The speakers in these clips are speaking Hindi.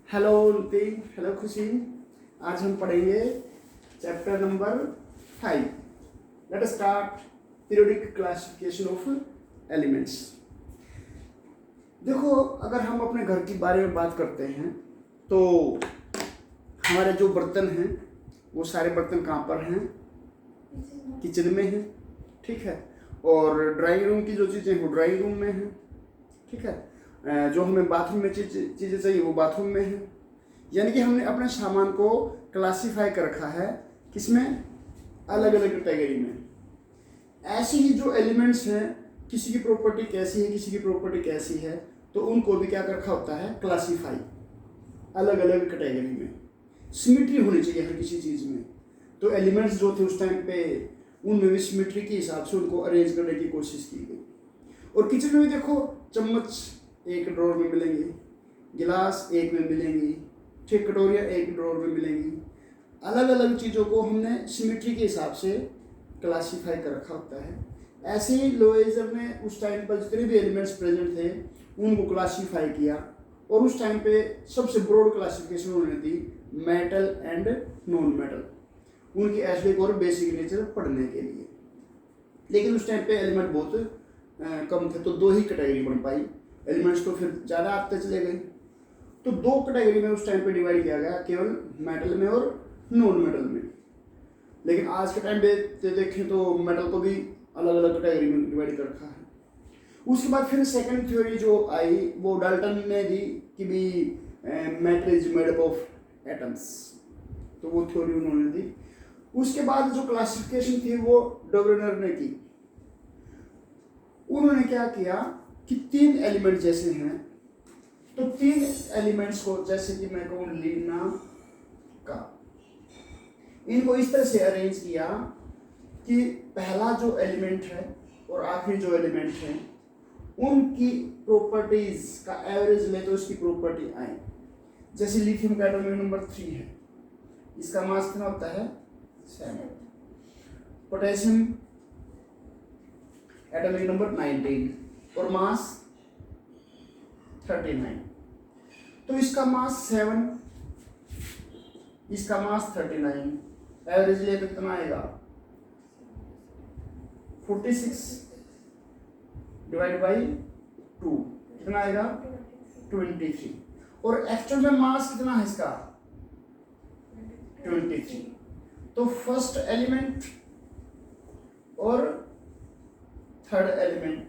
हेलो उल्टी, हेलो खुशी। आज हम पढ़ेंगे chapter number 5। Let us start periodic classification of elements. देखो, अगर हम अपने घर के बारे में बात करते हैं तो हमारे जो बर्तन हैं वो सारे बर्तन कहाँ पर हैं? किचन में हैं, ठीक है। और ड्राइंग रूम की जो चीज़ें वो ड्राइंग रूम में हैं, ठीक है। जो हमें बाथरूम में चीज़ें चाहिए वो बाथरूम में है। यानी कि हमने अपने सामान को क्लासीफाई कर रखा है किसमें? अलग अलग कैटेगरी में। ऐसे ही जो एलिमेंट्स हैं, किसी की प्रॉपर्टी कैसी है, किसी की प्रॉपर्टी कैसी है, तो उनको भी क्या कर रखा होता है? क्लासीफाई, अलग अलग कैटेगरी में। सिमिट्री होनी चाहिए हर किसी चीज़ में। तो एलिमेंट्स जो थे उस टाइम पे, उनमें भी सिमिट्री के हिसाब से उनको अरेंज करने की कोशिश की गई। और किचन में देखो, चम्मच एक ड्रॉर में मिलेंगे, गिलास एक में मिलेंगी, ठीक, कटोरियाँ एक ड्रॉर में मिलेंगी। अलग अलग चीज़ों को हमने सिमिट्री के हिसाब से क्लासीफाई कर रखा होता है। ऐसे ही लोएजर ने उस टाइम पर जितने भी एलिमेंट्स प्रेजेंट थे उनको क्लासीफाई किया। और उस टाइम पे सबसे ब्रॉड क्लासिफिकेशन उन्होंने दी मेटल एंड नॉन मेटल, उनकी एसिडिक और बेसिक नेचर पढ़ने के लिए। लेकिन उस टाइम पे एलिमेंट बहुत कम थे, तो दो ही कैटेगरी बन पाई। एलिमेंट्स तो फिर ज़्यादा आते चले गए, तो दो कैटेगरी में उस टाइम पे डिवाइड किया गया, केवल मेटल में और नॉन मेटल में। लेकिन आज के टाइम पे देखें तो मेटल को भी अलग अलग कैटेगरी में डिवाइड कर रखा है। उसके बाद फिर सेकंड थ्योरी जो आई वो डाल्टन ने दी कि भी matter is made up of atoms, तो वो थ्योरी उन्होंने दी। उसके बाद जो क्लासिफिकेशन थी वो डोब्रेनर ने की। उन्होंने क्या किया कि तीन एलिमेंट जैसे हैं, तो तीन एलिमेंट्स को, जैसे कि मैं कहूँ लीना का, इनको इस तरह से अरेंज किया कि पहला जो एलिमेंट है और आखिरी जो एलिमेंट है उनकी प्रॉपर्टीज का एवरेज ले तो इसकी प्रॉपर्टी आए। जैसे लिथियम का एटॉमिक नंबर 3 है, इसका मास कितना होता है? 7। पोटेशियम एटॉमिक नंबर 19 और मास 39। तो इसका मास 7, इसका मास 39, एवरेज ले तो कितना आएगा? 46 डिवाइड बाई 2 कितना आएगा? 23। और एक्चुअल में मास कितना है इसका? 23। तो फर्स्ट एलिमेंट और थर्ड एलिमेंट,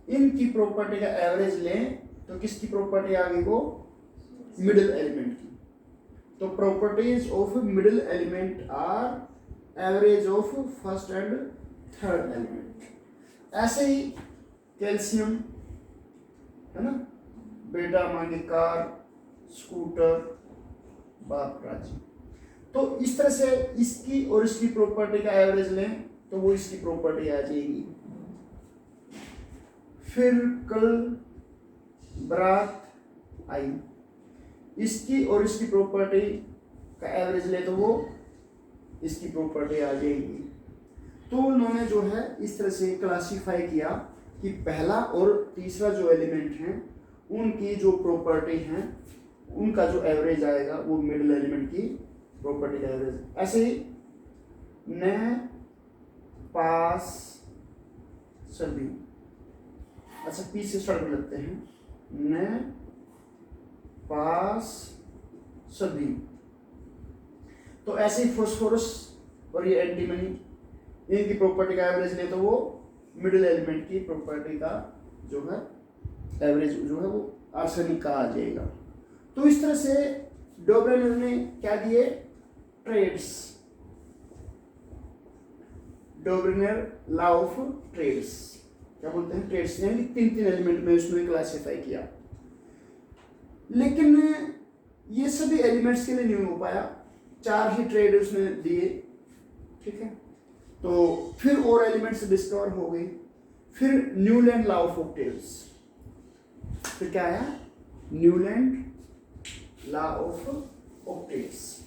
इनकी प्रॉपर्टी का एवरेज लें तो किसकी प्रॉपर्टी आ गई? वो मिडिल एलिमेंट की। तो properties of middle element are average of first and third element. ऐसे ही कैल्शियम है ना, बेटा मांगे कार, स्कूटर, बाप राजी। तो इस तरह से इसकी और इसकी प्रॉपर्टी का एवरेज लें तो वो इसकी प्रॉपर्टी आ जाएगी। फिर कल बारात आई, इसकी और इसकी प्रॉपर्टी का एवरेज ले तो वो इसकी प्रॉपर्टी आ जाएगी। तो उन्होंने जो है इस तरह से क्लासीफाई किया कि पहला और तीसरा जो एलिमेंट हैं उनकी जो प्रॉपर्टी हैं उनका जो एवरेज आएगा वो मिडिल एलिमेंट की प्रॉपर्टी का एवरेज। ऐसे ही न, पास, सभी। अच्छा, पी से स्टार्ट कर लेते हैं। न, पास, सभी। तो ऐसे ही फॉस्फोरस और ये एंटीमनी, इनकी प्रॉपर्टी का एवरेज ले तो वो मिडिल एलिमेंट की प्रॉपर्टी का जो है एवरेज जो है वो आर्सेनिक का आ जाएगा। तो इस तरह से डोब्रेनर ने क्या दिए? ट्रेड्स, डोब्रेनर लॉ ऑफ ट्रेड्स, क्या बोलते हैं? ट्रेड्स, यानी तीन तीन एलिमेंट में उसने क्लासिफाई किया। लेकिन ये सभी एलिमेंट्स के लिए नहीं हो पाया, 4 ही ट्रेड उसने दिए, ठीक है। तो फिर और एलिमेंट्स डिस्कवर हो गए। फिर न्यूलैंड लॉ ऑफ ऑक्टेव्स, फिर क्या आया? Newland law of octaves.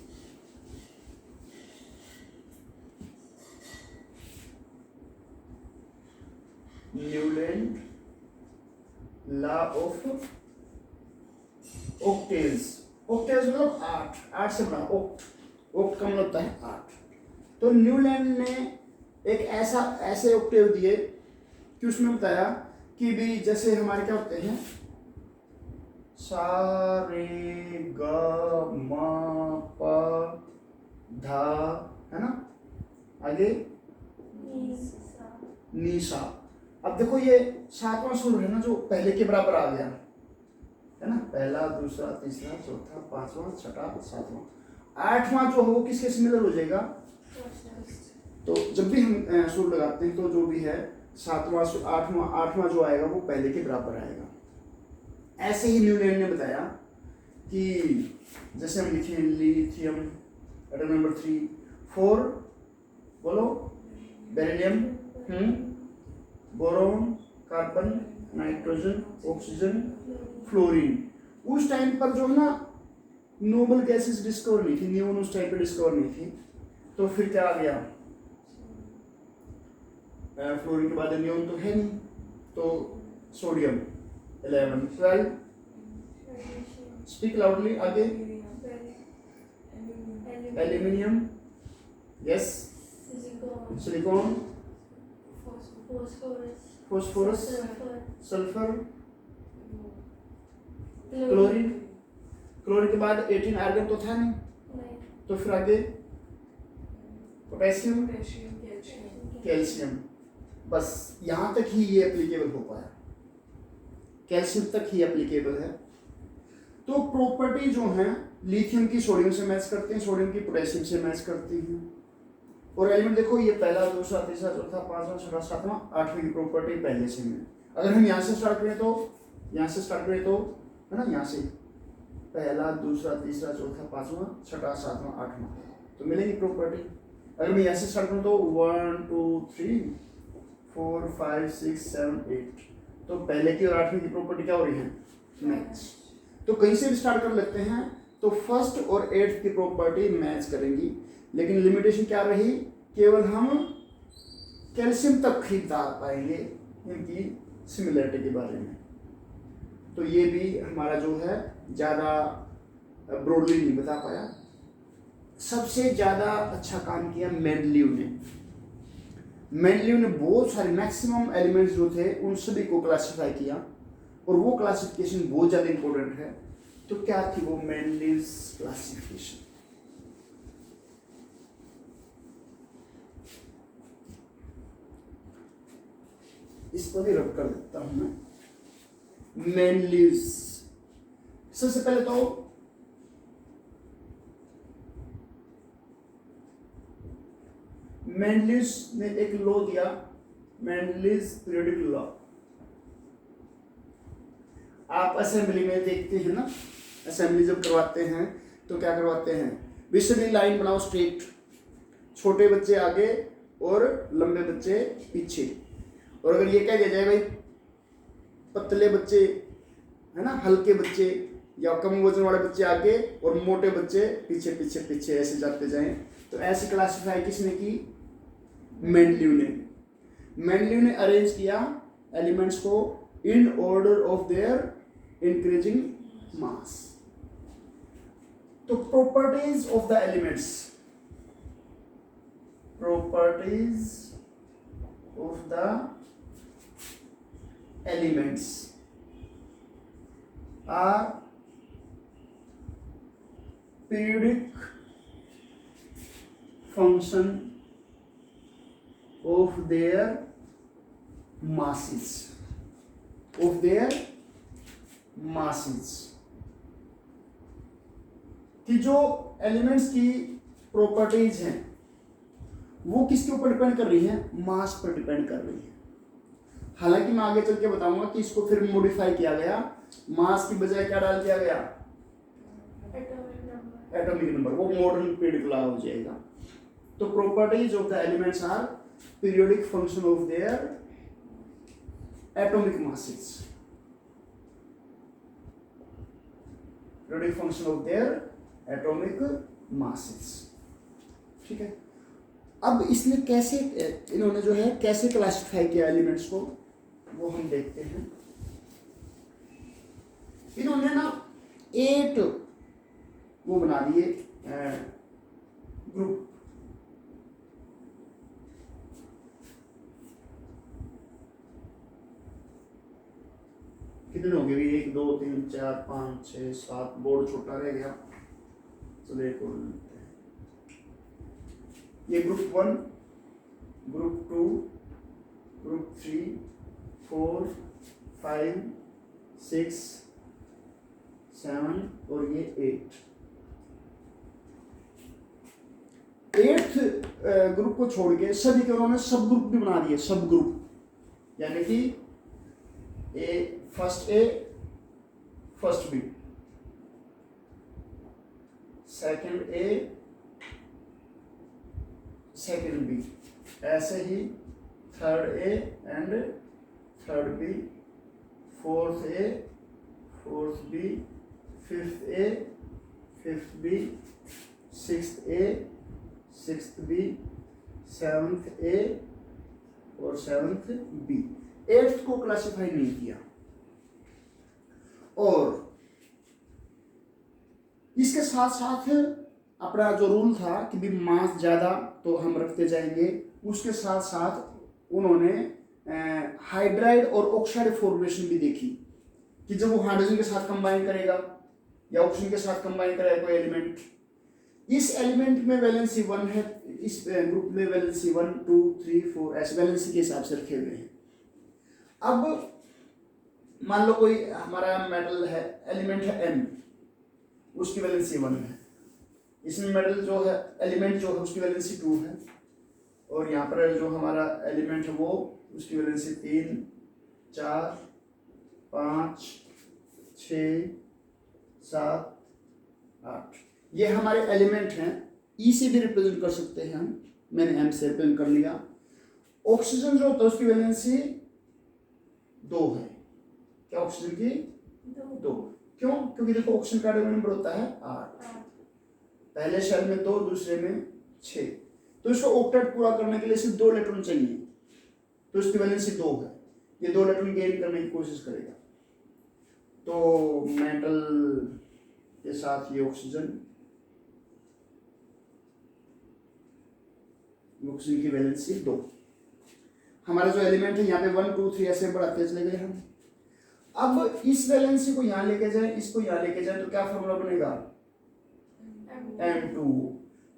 Newland law of octaves. Octaves मतलब 8 से बड़ा ऑक्ट का मतलब होता है 8। तो न्यूलैंड ने एक ऐसे ऑक्टेव दिए कि उसमें बताया कि भी जैसे हमारे क्या होते हैं सा रे ग म प धा, है ना, आगे नी सा। अब देखो ये 7वां सुर है ना जो पहले के बराबर आ गया, है ना, पहला दूसरा तीसरा चौथा पांचवा छठा सातवां। 8वां जो हो किसके सिमिलर हो जाएगा। तो जब भी हम सुर लगाते हैं तो जो भी है 7वां 8वां जो आएगा वो पहले के बराबर आएगा। ऐसे ही न्यूलैंड ने बताया कि जैसे हम लिखें लिथियम एटम नंबर 3, 4 बोलो beryllium, boron, carbon, nitrogen, oxygen, fluorine. उस टाइम पर जो है ना नोबल गैसेस डिस्कवर नहीं थी, नियोन उस टाइम पे डिस्कवर नहीं थी। तो फिर क्या आ गया, फ्लोरीन के बाद नियोन तो है नहीं, तो सोडियम 11, 12, स्पीक लाउडली, आगे aluminium, yes, silicon, phosphorus, sulphur, chlorine. Chlorine के बाद 18 आर्गन तो था नहीं, तो फिर आगे पोटेशियम, कैल्शियम। बस यहां तक ही ये एप्लीकेबल हो पाया, कैल्शियम तक ही एप्लीकेबल है। तो प्रॉपर्टी जो है लिथियम की सोडियम से मैच करते हैं, सोडियम की पोटेशियम से मैच करती हैं। और एलिमेंट देखो ये पहला दूसरा तीसरा चौथा पांचवा छठा सातवां आठवीं की प्रॉपर्टी पहले से है। अगर हम यहाँ से स्टार्ट करें तो है ना, यहाँ से पहला दूसरा तीसरा चौथा पांचवा छठा सातवां आठवां तो मिलेगी प्रॉपर्टी। अगर मैं यहाँ से स्टार्ट करूँ तो 1 2 3 4 5 6 7 8 तो पहले की और आठवीं की प्रॉपर्टी क्या हो रही है, मैच। तो कहीं से भी स्टार्ट कर लेते हैं तो फर्स्ट और 8th की प्रॉपर्टी मैच करेंगी, लेकिन लिमिटेशन क्या रही, केवल हम कैल्शियम तक ही बता पाएंगे इनकी सिमिलरिटी के बारे में। तो ये भी हमारा जो है ज़्यादा ब्रॉडली नहीं बता पाया। सबसे ज़्यादा अच्छा काम किया मेंडलीव ने बहुत सारे मैक्सिमम एलिमेंट्स जो थे उन सभी को क्लासिफाई किया, और वो क्लासिफिकेशन बहुत ज़्यादा इंपॉर्टेंट है। तो क्या थी वो मेंडलीव्स क्लासिफिकेशन, इस पर भी रब कर देता हूं मैं। मेंडलीव्स, सबसे पहले तो मेंडलीव्स ने एक लॉ दिया, मेंडलीव्स पीरियोडिक लॉ। आप असेंबली में देखते हैं ना, असेंबली जब करवाते हैं तो क्या करवाते हैं, विशेष लाइन बनाओ स्ट्रेट, छोटे बच्चे आगे और लंबे बच्चे पीछे। और अगर ये कह दिया जाए भाई पतले बच्चे, है ना, हल्के बच्चे या कम वजन वाले बच्चे आगे और मोटे बच्चे पीछे पीछे पीछे ऐसे जाते जाएं, तो ऐसे क्लासिफाई किसने की, मेंडलीव ने अरेंज किया एलिमेंट्स को in order of their increasing mass. तो properties of the elements, properties of the elements are periodic function of their masses, कि जो एलिमेंट्स की प्रॉपर्टीज हैं वो किसके ऊपर डिपेंड कर रही है, मास पर डिपेंड कर रही है। हालांकि मैं आगे चल के बताऊंगा कि इसको फिर मॉडिफाई किया गया, मास की बजाय क्या डाल दिया गया, एटॉमिक नंबर, वो मॉडर्न पीरियड लॉ हो जाएगा। तो properties of the elements are periodic function of their atomic masses, periodic function of their atomic masses. ठीक है, अब इसने कैसे, इन्होंने जो है कैसे क्लासिफाई किया एलिमेंट्स को वो हम देखते हैं। इन्होंने ना 8 वो बना दिए ग्रुप। कितने हो गए? 1 2 3 4 5 6 7, बोर्ड छोटा रह गया। चलो एक और लेते हैं। ये ग्रुप 1, ग्रुप 2, ग्रुप 3 4 5 6 7 और ये 8th ग्रुप को छोड़ के सभी के उन्होंने सब ग्रुप भी बना दिए, सब ग्रुप, यानी कि first A first B, second A second B, ऐसे ही third A and third B, fourth A fourth B, fifth A fifth B, sixth A sixth B, seventh A और सेवंथ बी। 8th को क्लासिफाई नहीं किया। और इसके साथ साथ अपना जो रूल था कि भी मास ज्यादा तो हम रखते जाएंगे, उसके साथ साथ उन्होंने हाइड्राइड और ऑक्साइड फॉर्मेशन भी देखी कि जब वो हाइड्रोजन के साथ कंबाइन करेगा या ऑक्सीजन के साथ कंबाइन करेगा कोई एलिमेंट, इस एलिमेंट में वैलेंसी 1 है, इस ग्रुप में वैलेंसी 1 2 3 4 ऐसे वैलेंसी के हिसाब से रखे हुए हैं। अब मान लो कोई हमारा मेटल है, एलिमेंट है M, उसकी वैलेंसी 1 है, इसमें मेटल जो है एलिमेंट जो है उसकी वैलेंसी 2 है, और यहाँ पर जो हमारा एलिमेंट है वो उसकी वैलेंसी 3 4 5 6 7 8। ये हमारे एलिमेंट हैं। E से भी रिप्रेजेंट कर सकते हैं हम, मैंने M से रिप्रेजेंट कर लिया। ऑक्सीजन जो होता है उसकी वैलेंसी 2 है। क्या ऑक्सीजन की 2? क्यों? क्योंकि देखो ऑक्सीजन का एटॉमिक नंबर होता है 8, पहले शेल में 2, दूसरे में 6, तो इसको ऑक्टेट पूरा करने के लिए सिर्फ 2 इलेक्ट्रॉन चाहिए, तो इसकी वैलेंसी 2 है। ये 2 इलेक्ट्रॉन गेन करने की कोशिश करेगा। तो मेटल के साथ ये ऑक्सीजन की वैलेंसी 2। हमारा जो एलिमेंट है यहाँ पे 1 2 3 ऐसे बढ़ाते चले गए हम। अब इस वैलेंसी को यहाँ लेके जाए, इसको यहाँ लेके जाए, तो क्या फॉर्मूला बनेगा? M2।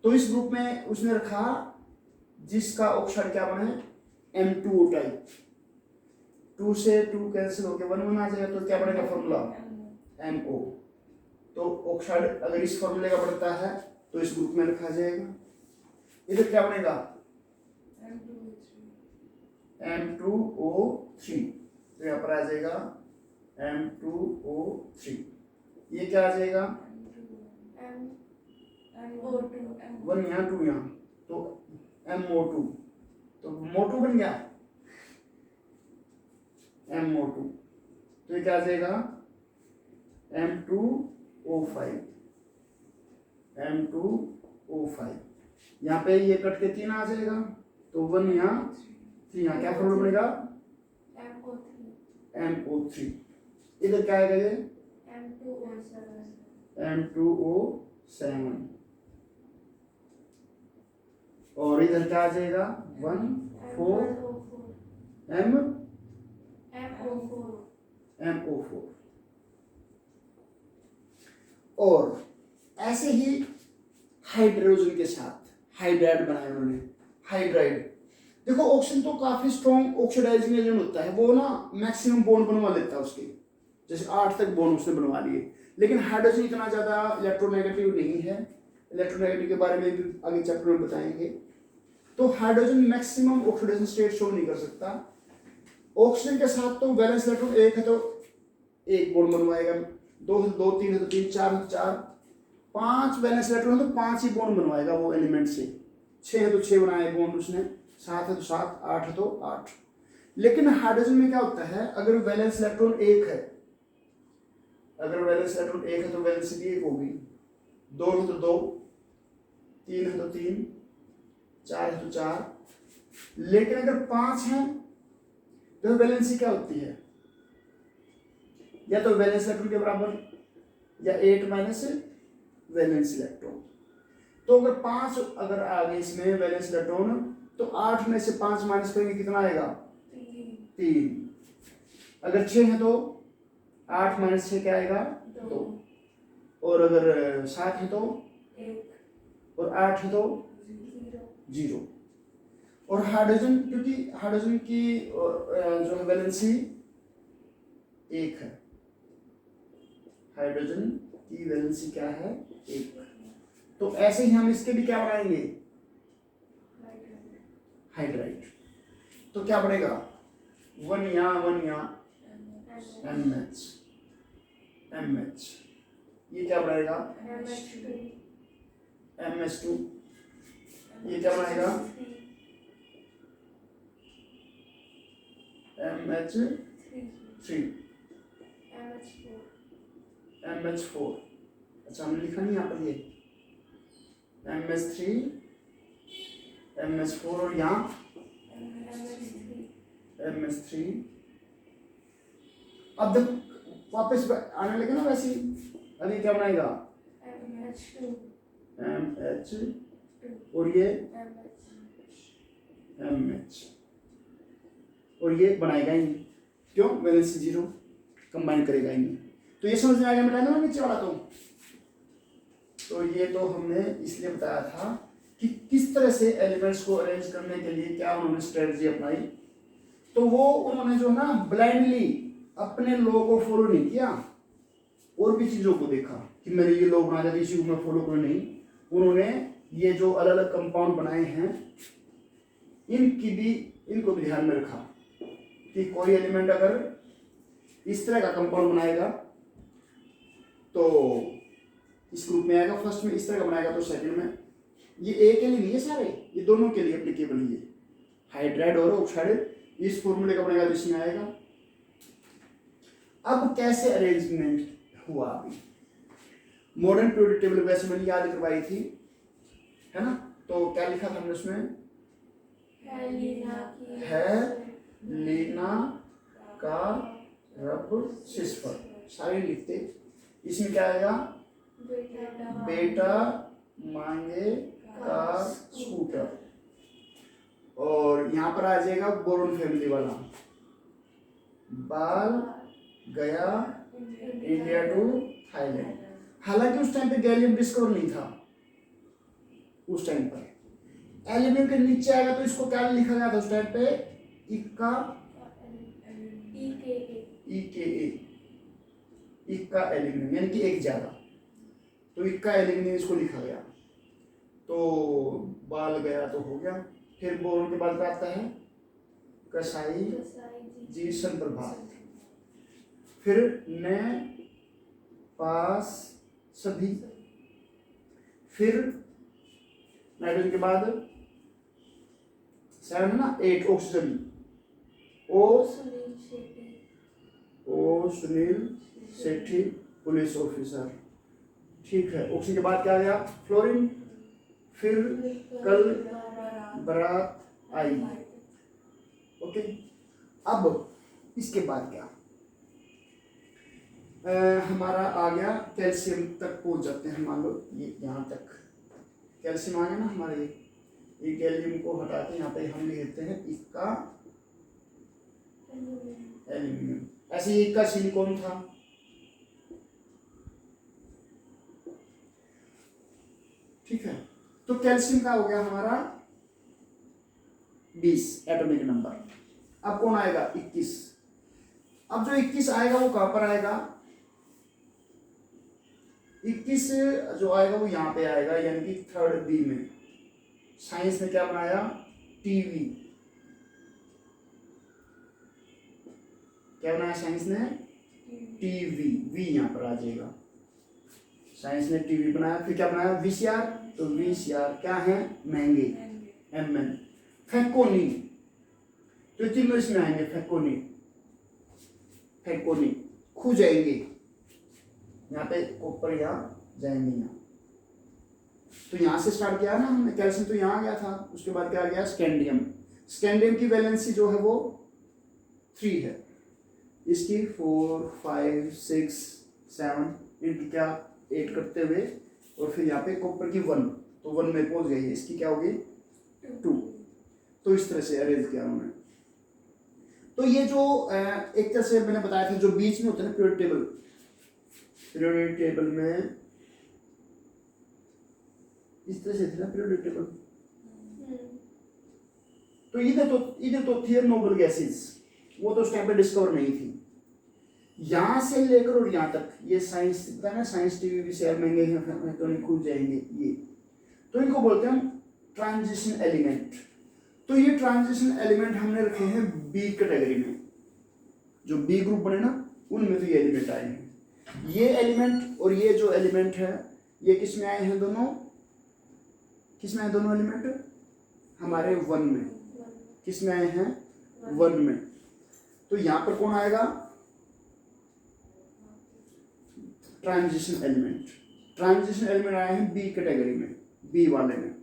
तो इस ग्रुप में उसने रखा जिसका ऑक्साइड क्या बने M2O टाइप, 2 से 2 कैंसिल होके 1 1 आ जाएगा, तो क्या बनेगा फॉर्मूला? MO। तो ऑक्साइड अगर इस फॉर्मूले का बढ़ता है तो इस ग्रुप में रखा जाएगा। इधर क्या बनेगा? M2O3। तो यहाँ पर आ जाएगा M2O3। ये क्या आ जाएगा? 1 यहाँ 2 यहाँ, तो MO2। तो MO2 बन गया MO2। तो ये क्या आ जाएगा? M2O5। M2O5। यहाँ पे ये कट के 3 आ जाएगा, तो 1 यहाँ 3 यहाँ, क्या फॉर्मूला बनेगा? MO3। इधर क्या आएगा? ये M2O7। और इधर क्या आ जाएगा? 1 4 MO4। और ऐसे ही हाइड्रोजन के साथ हाइड्राइड बनाया उन्होंने। हाइड्राइड देखो, ऑक्सीजन तो काफी स्ट्रॉन्ग ऑक्सीडाइजिंग एजेंट होता है, वो ना मैक्सिमम बॉन्ड बनवा लेता है उसके, जैसे 8 तक बॉन्ड उसने बनवा लिए। लेकिन हाइड्रोजन इतना ज्यादा इलेक्ट्रोनेगेटिव नहीं है, इलेक्ट्रोनेगेटिव के बारे में भी आगे चैप्टर में बताएंगे। तो hydrogen maximum oxidation state show नहीं कर सकता। ऑक्सीजन के साथ तो वैलेंस इलेक्ट्रॉन 1 है तो 1 बॉन्ड बनवाएगा, 2 है तो 2, 3 है तो 3, 4 है तो 4, 5 वैलेंस इलेक्ट्रॉन है तो 5 ही बॉन्ड बनवाएगा वो एलिमेंट से। 6 है तो 6 बनाए बॉन्ड उसने, 7 है तो 7, 8 है तो 8। लेकिन हाइड्रोजन में क्या होता है, अगर वैलेंस इलेक्ट्रॉन 1 है, अगर वैलेंस इलेक्ट्रॉन 1 है तो वैलेंसी भी 1 होगी, 2 है तो 2, 3 है तो 3, 4 है तो 4। लेकिन अगर 5 है तो वैलेंसी क्या होती है? या तो वैलेंस इलेक्ट्रॉन के बराबर या 8 माइनस वैलेंस इलेक्ट्रॉन। तो अगर 5 अगर आ गए इसमें वैलेंस इलेक्ट्रॉन तो 8 में से 5 माइनस करेंगे कितना आएगा? 3। अगर 6 है तो 8 माइनस 6 क्या आएगा? 2। और अगर 7 है तो 1 और 8 है तो 0। और हाइड्रोजन, क्योंकि हाइड्रोजन की जो है वैलेंसी 1 है, हाइड्रोजन की वैलेंसी क्या है? 1। तो ऐसे ही हम इसके भी क्या बनाएंगे? हाइड्राइड। तो क्या पड़ेगा? 1 यहाँ MH, ये क्या बनाएगा? MH2, ये क्या बनाएगा? MH3, MH4। अच्छा हमने लिखा नहीं यहाँ पर, ये MH3, MH4 और यहाँ MH3। अब जब वापस आने लगे ना वैसे ही, अभी क्या बनाएगा? MH और ये MH, और ये बनाएगा ही नहीं। क्यों? वैलेंसी 0, कंबाइन करेगा ही नहीं। तो ये समझ में आ गया बेटा ना नीचे वाला? तो ये तो हमने इसलिए बताया था कि किस तरह से एलिमेंट्स को अरेंज करने के लिए क्या उन्होंने स्ट्रेटजी अपनाई। तो वो उन्होंने जो ना ब्लाइंडली अपने लॉ को फॉलो नहीं किया, और भी चीजों को देखा कि मेरे ये लॉ बना जाते इसी को मैं फॉलो करूँ, नहीं। उन्होंने ये जो अलग अलग कंपाउंड बनाए हैं इनको भी ध्यान में रखा कि कोई एलिमेंट अगर इस तरह का कंपाउंड बनाएगा तो इस ग्रुप में आएगा, फर्स्ट में इस तरह का बनाएगा तो सेकंड में। ये एक के लिए नहीं है सारे, ये दोनों के लिए एप्लीकेबल है। हाइड्राइड और ऑक्साइड इस फॉर्मूले का बनेगा तो इसमें आएगा। अब कैसे अरेंजमेंट हुआ? अभी मॉडर्न पीरियोडिक टेबल वैसे मैंने याद करवाई थी, है ना? तो क्या लिखा था हमने उसमें? है लीना का रब सिस्फर, सारे लिखते। इसमें क्या आएगा? बेटा मांगे कार स्कूटर। और यहाँ पर आ जाएगा बोरोन फैमिली वाला, बाल गया इंडिया टू थाईलैंड। हालांकि उस टाइम पे गैलियम डिस्कवर नहीं था उस टाइम पर। एल्यूमिनियम के नीचे आएगा तो इसको क्या लिखा गया था उस टाइम पे? इक्का एल्यूमिनियम, यानी कि एक ज्यादा, तो इक्का एल्यूमिनियम इसको लिखा गया। तो बाल गया तो हो गया। फिर बोरोन के बाद आता है कसाई जीसन प्रभात, फिर न पास सभी, फिर नाइट्रोजन के बाद 7 है ना, 8 ऑक्सीजन, ओ सुनील सेठी पुलिस ऑफिसर। ठीक है। ऑक्सीजन के बाद क्या आ गया? फ्लोरीन, फिर कल बारात आई। ओके। अब इसके बाद क्या हमारा आ गया? कैल्शियम तक पहुंच जाते हैं। मान लो ये यहाँ तक कैल्शियम आ गया ना हमारे, ये गैलियम को हटा के यहाँ पे हम लिखते हैं इसका एल्यूमिनियम। ऐसे ही एक का सिलिकॉन था, ठीक है। तो कैल्शियम का हो गया हमारा 20 एटॉमिक नंबर। अब कौन आएगा? 21। अब जो 21 आएगा वो कहां पर आएगा? 21 जो आएगा वो यहाँ पे आएगा, यानी कि 3rd बी में। साइंस में क्या बनाया? टीवी। क्या बनाया साइंस ने? टीवी। वी यहाँ पर आ जाएगा। साइंस ने टीवी बनाया। फिर क्या बनाया? वीसीआर। तो वीसीआर क्या है? महंगे, MN। फैकोनी, तो तीनों इसमें आएंगे। फैकोनी खो जाएंगे यहाँ पे, ऊपर यहाँ जाएंगे यहाँ। तो यहाँ से स्टार्ट किया ना हमने, कैल्शियम तो यहाँ आ गया था। उसके बाद क्या आ गया? स्कैंडियम। स्कैंडियम की वैलेंसी जो है वो 3 है, इसकी 4, 5, 6, 7, इनकी क्या ऐड करते हुए, और फिर यहाँ पे कॉपर की 1, तो 1 में पहुंच गई है, इसकी क्या होगी 2। तो इस तरह से अरेंज किया उन्होंने। तो ये जो एक तरह से मैंने बताया था जो बीच में होता है ना पीरियोडिक टेबल में इस तरह से था ना पीरियोडिक टेबल। तो इधर तो थी नोबल गैसेस, वो तो उस टाइम पे डिस्कवर नहीं थी। यहां से लेकर और यहां तक ये साइंस पता है ना, साइंस टीवी भी शेयर महंगे हैं तो नहीं खुल जाएंगे ये, तो इनको बोलते हैं ट्रांजिशन एलिमेंट। तो ये ट्रांजिशन एलिमेंट हमने रखे हैं बी कैटेगरी में, जो बी ग्रुप बने ना उनमें तो ये एलिमेंट आए हैं। ये एलिमेंट और ये जो एलिमेंट है ये किस में आए हैं, दोनों किस में आए, दोनों एलिमेंट हमारे 1 में, किस में आए हैं 1 में। तो यहां पर कौन आएगा, ट्रांजिशन एलिमेंट। ट्रांजिशन एलिमेंट आए हैं बी कैटेगरी में, बी वाले में।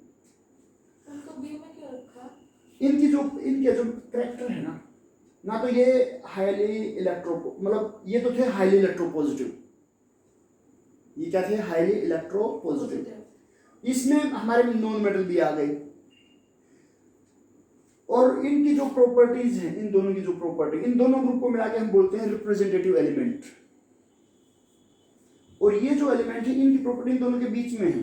उनको बी में क्यों रखा? इनके जो कैरेक्टर है ना तो ये हाईली इलेक्ट्रो मतलब ये तो थे हाईली इलेक्ट्रोपॉजिटिव, ये क्या थे हाईली इलेक्ट्रोपॉजिटिव। इसमें हमारे में नॉन मेटल भी आ गई, और इनकी जो प्रॉपर्टीज है, इन दोनों की जो प्रॉपर्टी, इन दोनों ग्रुप को मिला के हम बोलते हैं रिप्रेजेंटेटिव एलिमेंट। और ये जो एलिमेंट है इनकी प्रॉपर्टी इन दोनों के बीच में है,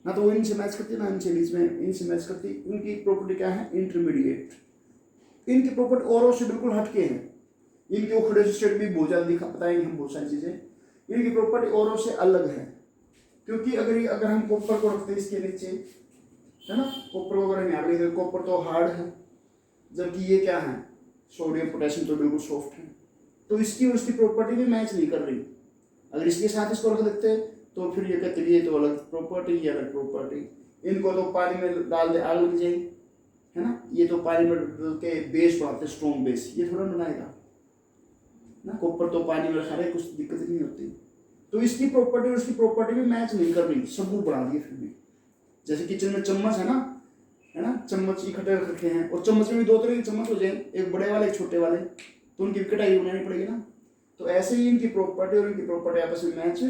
ना तो वो इनसे मैच करती ना इनसे बीच में इनसे मैच करती। इनकी प्रॉपर्टी क्या है, इंटरमीडिएट। इनकी प्रॉपर्टी औरों से बिल्कुल हटके हैं, इनके ऑक्सीडेशन स्टेट भी बहुत ज्यादा दिखा बताएंगे हम बहुत सारी चीजें। इनकी प्रॉपर्टी औरों से अलग है, क्योंकि अगर हम कॉपर को रखते हैं इसके नीचे है ना, कॉपर को अगर हम यहाँ पे कॉपर तो हार्ड है, जबकि ये क्या है सोडियम पोटेशियम तो बिल्कुल सॉफ्ट है, तो इसकी और इसकी प्रॉपर्टी भी मैच नहीं कर रही। अगर इसके साथ इसको रख देते तो फिर ये कहते ये तो अलग प्रॉपर्टी, ये अलग प्रॉपर्टी। इनको तो पानी में डाल दे आग लग जाएगी है ना, ये तो पानी में डाल के बेस बनाते स्ट्रॉन्ग बेस, ये थोड़ा बनाएगा ना। कॉपर तो पानी में रखा रहे, कुछ दिक्कत नहीं होती। तो इसकी प्रॉपर्टी और उसकी प्रॉपर्टी भी मैच नहीं कर रही, सब वो बना दिए फिर भी। जैसे किचन में चम्मच है ना, चम्मच इकट्ठे रख रखे हैं, और चम्मच में भी 2 तरह के चम्मच हो जाए, एक बड़े वाले एक छोटे वाले, तो उनकी कटाई बनानी पड़ेगी ना। तो ऐसे ही इनकी प्रॉपर्टी और इनकी प्रॉपर्टी आपस में मैच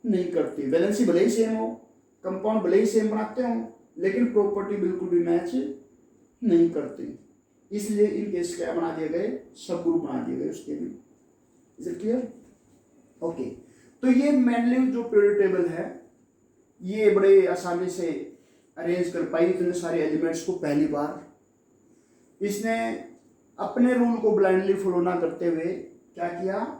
नहीं करती। वैलेंसी भले ही सेम हो, कंपाउंड भले ही सेम बनाते हो, लेकिन प्रॉपर्टी बिल्कुल भी मैच नहीं करती। इसलिए इनके क्या बना दिए गए, सब ग्रुप बना दिए गए उसके भी। Is it clear? ओके। तो ये मेनली जो पीरियोडिक टेबल है ये बड़े आसानी से अरेंज कर पाई इतने सारे एलिमेंट्स को पहली बार। इसने अपने रूल को ब्लाइंडली फॉलो ना करते हुए क्या किया,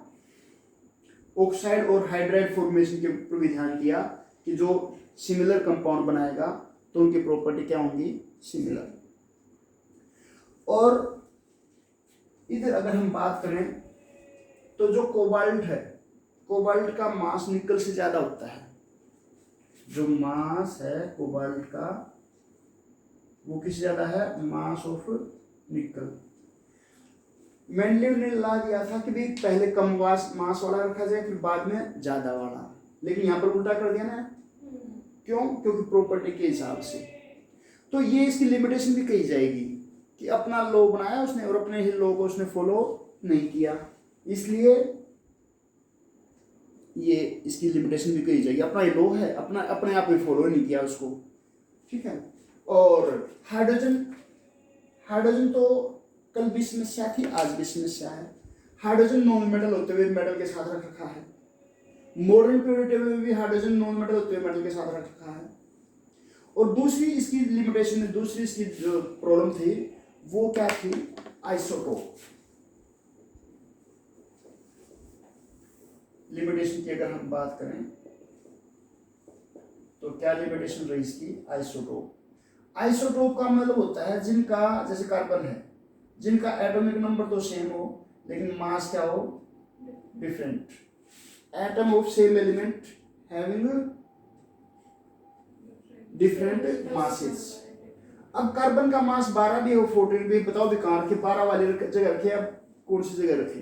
ऑक्साइड और हाइड्राइड फॉर्मेशन के ऊपर भी ध्यान दिया कि जो सिमिलर कंपाउंड बनाएगा तो उनकी प्रॉपर्टी क्या होंगी, सिमिलर। और इधर अगर हम बात करें तो जो कोबाल्ट है, कोबाल्ट का मास निकल से ज्यादा होता है। जो मास है कोबाल्ट का वो किससे ज्यादा है, मास ऑफ निकल। मेंडलीव ने ला दिया था कि भी पहले कम मास वाला रखा जाए फिर बाद में ज्यादा वाला, लेकिन यहाँ पर उल्टा कर दिया ना। क्यों? क्योंकि प्रॉपर्टी के हिसाब से। तो ये इसकी लिमिटेशन भी कही जाएगी कि अपना लॉ बनाया उसने और अपने ही लॉ को उसने फॉलो नहीं किया, इसलिए ये इसकी लिमिटेशन भी कही जाएगी। अपना लॉ है, अपने आप में फॉलो नहीं किया उसको, ठीक है। और हाइड्रोजन तो कल भी समस्या थी, आज भी समस्या है। हाइड्रोजन नॉन मेटल होते हुए मेटल के साथ रख रखा है। मॉडर्न पीरियोडिक टेबल में भी हाइड्रोजन नॉन मेटल होते हुए मेटल के साथ रख रखा है। और दूसरी इसकी लिमिटेशन, दूसरी इसकी जो प्रॉब्लम थी वो क्या थी, आइसोटोप। लिमिटेशन की अगर हम बात करें तो क्या लिमिटेशन रही इसकी, आइसोटोप। आइसोटोप का मतलब होता है जिनका, जैसे कार्बन है, जिनका एटॉमिक नंबर तो सेम हो लेकिन मास क्या हो, different. Atom of same element having different masses. अब कार्बन का मास 12 भी हो 14 भी, बताओ भी कहाँ रखे, 12 वाली जगह रखे, अब कौन सी जगह रखे,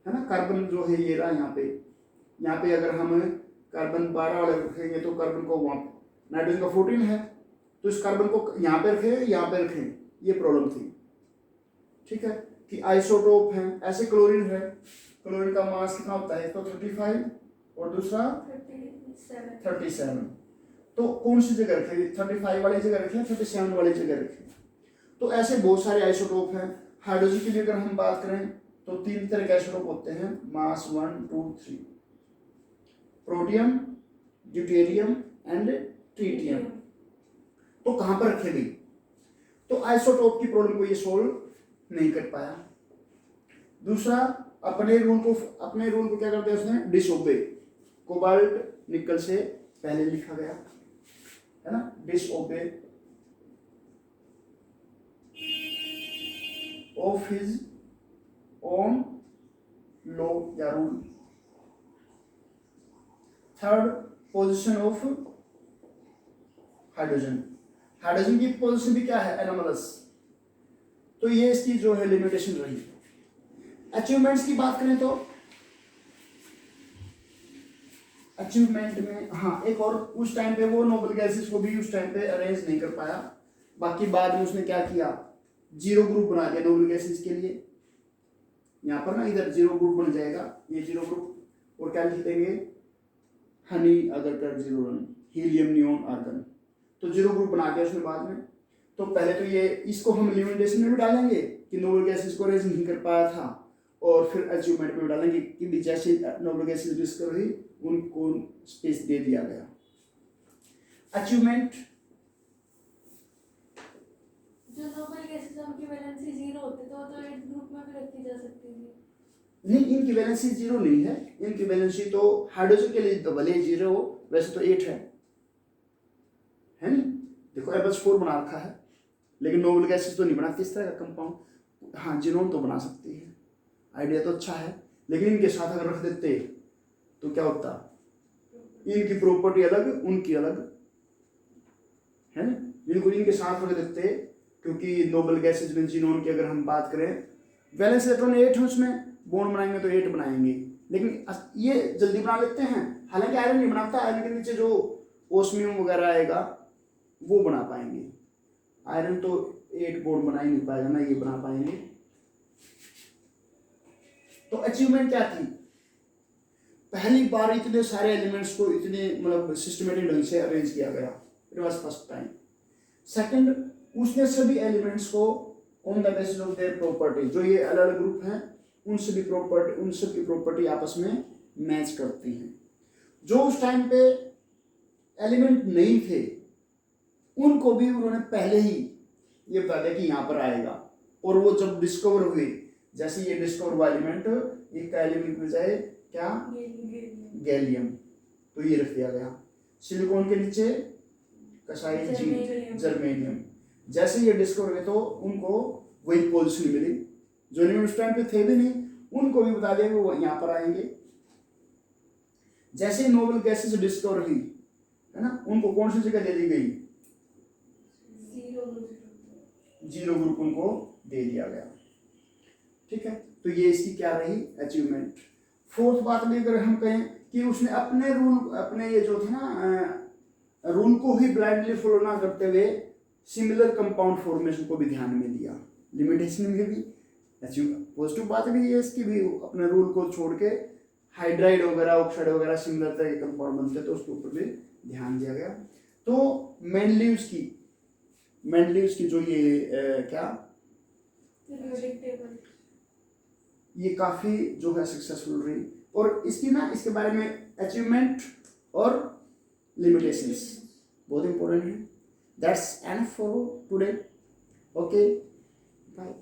है ना। कार्बन जो है ये रहा यहाँ पे अगर हम कार्बन 12 वाले रखेंगे तो कार्बन को वहाँ, नाइट्रोजन का 14 है तो इस कार्बन को यहाँ पे रखें, यहाँ पे रखें, ये प्रॉब्लम थी, ठीक है। कि आइसोटोप है। ऐसे क्लोरीन है, क्लोरीन का मास कितना होता है, तो 35 और दूसरा 37 37। तो कौन सी जगह रखेगी? 35 वाली जगह रखें, 37 वाली जगह रखें। तो ऐसे बहुत सारे आइसोटोप हैं। हाइड्रोजन के लिए अगर हम बात करें तो 3 तरह के आइसोटोप होते हैं, मास 1, 2, 3, प्रोटियम, ड्यूटेरियम एंड ट्रिटियम। तो कहां पर रखेगी? तो आइसोटोप की प्रॉब्लम को ये सोल्व नहीं कर पाया। दूसरा, अपने रूल को क्या करते हैं उसने? डिसओबे। कोबाल्ट निकल से पहले लिखा गया है ना, disobey of his own law या rule. Third, position of hydrogen. Hydrogen की पोजीशन भी क्या है? एनोमलस। तो ये इसकी जो है लिमिटेशन रही। अचीवमेंट्स की बात करें तो अचीवमेंट में हाँ एक और, उस टाइम पे वो नोबेल गैसेस को भी उस टाइम पे अरेंज नहीं कर पाया। बाकी बाद में उसने क्या किया? जीरो ग्रुप बना दिया नोबेल गैसेस के लिए। यहाँ पर ना इधर जीरो ग्रुप बन जाएगा, ये जीरो ग्रुप, और क्या लिख देंगे? हनी अगर कर जीरो रन, हीलियम नियोन आर्गन। तो जीरो ग्रुप बना दिया उसने बाद में। तो पहले तो ये इसको हम लिमिटेशन में भी डालेंगे कि नोबेल गैसेस को अरेंज नहीं कर पाया था, और फिर अचीवमेंट में भी डालेंगे कि जैसे नोबेल गैसेस डिस्कवर हुई उनको स्पेस दे दिया गया। अचीवमेंट, जो नोबेल गैसेस उनकी वैलेंसी 0 होते तो 8 ग्रुप में भी रखी जा सकती थी। नहीं, इनकी वैलेंसी 0 नहीं है। इनकी वैलेंसी तो हाइड्रोजन के लिए तो भले 0 हो, वैसे तो 8 है नहीं? देखो F4 बना रखा है, लेकिन नोबेल गैसेस तो नहीं बनाती इस तरह का कंपाउंड। हाँ, जिनोन तो बना सकती है, आइडिया तो अच्छा है, लेकिन इनके साथ अगर रख देते तो क्या होता? इनकी प्रॉपर्टी अलग, उनकी अलग है ना। इनको इनके साथ रख देते, क्योंकि नोबेल गैसेज में जिनोन की अगर हम बात करें, वैलेंस इलेक्ट्रॉन 8 है उसमें, बॉन्ड बनाएंगे तो 8 बनाएंगे, लेकिन ये जल्दी बना लेते हैं। हालांकि आयरन नहीं बनाता, आयरन के नीचे जो ओस्मियम वगैरह आएगा वो बना पाएंगे। आयरन तो 8 बॉन्ड बना ही नहीं पाएगा ना, ये बना पाएंगे। तो अचीवमेंट क्या थी? पहली बार इतने सारे एलिमेंट्स को इतने मतलब सिस्टमेटिक ढंग से अरेंज किया गया, it was first time. Second, उसने सभी एलिमेंट्स को on the basis of their property, जो ये अलग अलग ग्रुप हैं उन सभी की प्रॉपर्टी आपस में मैच करती हैं। जो उस टाइम पे एलिमेंट नहीं थे उनको भी उन्होंने पहले ही ये बता दिया कि यहाँ पर आएगा, और वो जब डिस्कवर हुए, जैसे ये डिस्कवर हुआ एलिमेंट, एक का एलिमेंट मिल जाए क्या? गैलियम, तो ये रख दिया गया। सिलिकॉन के नीचे कसाई जर्मेनियम। जैसे ये डिस्कवर हुए तो उनको वही पोजीशन मिली, जो एलिमेंट उस टाइम पे थे भी नहीं उनको भी बता दिया कि वो यहाँ पर आएंगे। जैसे नोबेल गैसेस डिस्कवर हुई है ना, उनको कौन सी जगह दे दी गई? 0 ग्रुप उनको दे दिया गया। ठीक है, तो ये इसकी क्या रही? अचीवमेंट। फोर्थ बात में अगर हम कहें कि उसने अपने ये जो थे ना रूल को ही ब्लाइंडली फॉलो ना करते हुए सिमिलर कंपाउंड फॉर्मेशन को भी ध्यान में दिया। लिमिटेशन में भी पॉजिटिव बात भी है इसकी भी, अपने रूल को छोड़ के हाइड्राइड वगैरह ऑक्साइड वगैरह सिमिलर तरह के कंपाउंड बनते तो उसके ऊपर भी ध्यान दिया गया। तो मेनली उसकी जो ये क्या ये काफ़ी जो है सक्सेसफुल रही। और इसकी ना इसके बारे में अचीवमेंट और लिमिटेशंस बहुत इंपॉर्टेंट है। That's enough for today. Okay, bye.